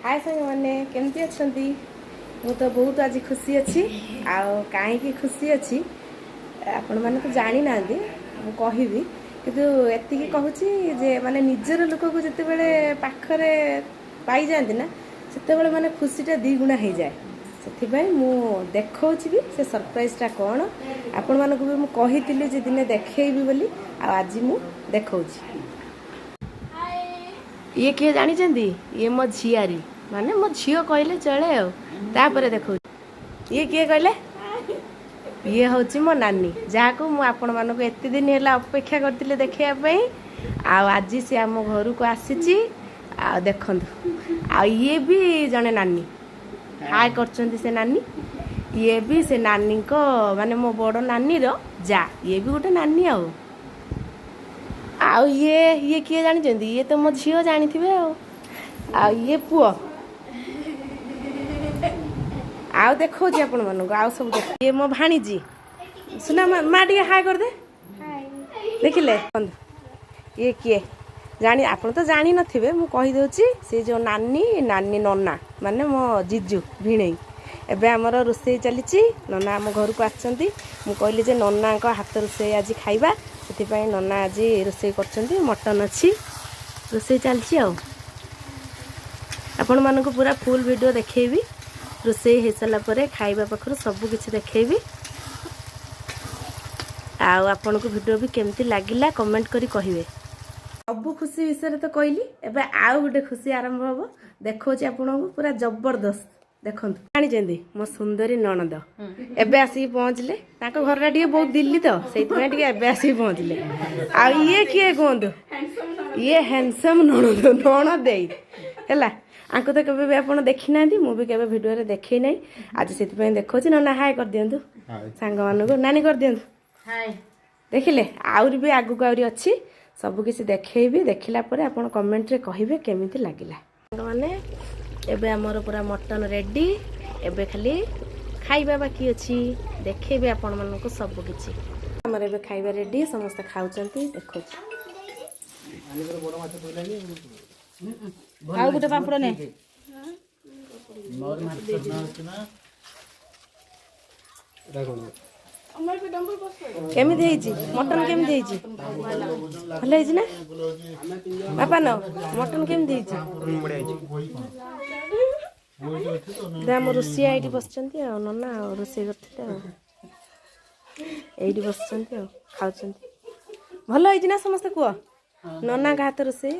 हाय सांग मैंने केमती अच्छी मु तो बहुत आज खुशी अच्छी आउ कहीं खुशी अच्छी आपण मैंने तो जानी ना कहबी किंतु एति कहूँ जे माने निजर लोक को जिते बड़े पाखरे पाई जाती ना से माने खुशीटा द्विगुणा हो जाए से मु देखा भी से सरप्राइजटा कौन आपण मानक भी मुझे कही जे दिने देखी बोली आज मु देखा ये किए जानी ये मो झियारी माने मो झील कहले चले आपर देखो ये किए कहले ये हूँ मो नानी जहाँ को आपण मानक एत दिन है अपेक्षा करते देखापी आज सी आम घर को आसी देखु ये भी जड़े नानी हाय कर से नानी ये भी से नानी को माने मो बड़ नानी रो जा ये भी गोटे नानी आउ ये किए जानी ये तो मो झील जानी थे ये पुआ आउ देखो आपण मानक आउ सब ये मो भाणीजी सुना माँ टे हाय कर दे देखिले ये किए जानी आपण तो जानी नथिबे मु कहि दोची से जो नानी नानी नन्ना माने मो जीजू भिणई एबे हमर रोसई चलीची नन्ना हम घर को आछंती मु कहली जे नन्ना को हाथ रोसई आज खाइबा सेति पई नन्ना आज रोसई करछंती मटन अछि रोसई चलची आ आपण मानको पूरा फुल वीडियो देखैबी रोसई हो सारा पर खाइबा पाखर सब किसी देखी आपण को वीडियो भी केमती लगिला कमेंट करी कहिवे सब खुशी विषय तो कहली एबे आउ गोटे खुशी आरंभ हम देखो आपण को पूरा जबरदस्त देखो जानी मो सुंदरी ननद एबे आसी पहुँचले घर टे बहुत दिल्ली तो से एबे आसी पहुँचले आ ये किए कहतु ये हैंडसम ननद ननद है आंको तो कभी भी आप देखी ना मुझे केवे वीडियो देखी ना आज से देखो ना हाय कर दिंतु सांग मान को नानी कर दिंतु देखिले आउरी भी आगु आउरी अच्छी सब किसी देखी देखला आप कमेंट रे कहिबे केमिति लागिला सांग माने एबे हमर पूरा मटन रेडी एबे खाली खाइबा बाकी अच्छी देखेबे आपण मन को सब किछि हमर एबे खाइबा रेडी समस्त खाउचंती देखो आउ गोटे पापड़ ने केमिति हेजी मटन केमिति हेजी भले हेजी ना बापा न मटन केमिति हेजी हम रोसिया ये बसचंती नना रोसई करते ये बसचंती खाउचंती भल हेजी ना समस्त कुह नना का हाथ रोसई